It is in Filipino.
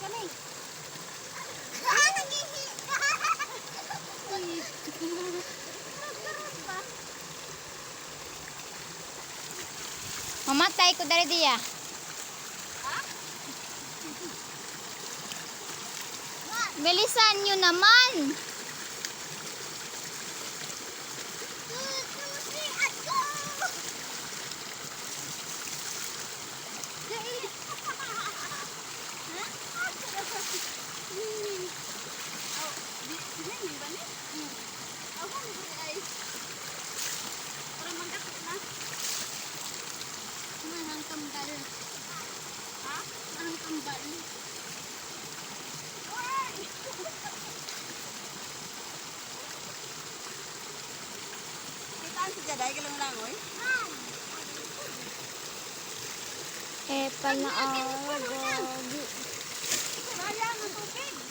kami. Mamatay ko dari dia. Bilisan nyo naman. Manang kambal. Ha? Manang kambal. Kitaan si Jaday ka lang oy. Pala gagi. Sayang ang tubig.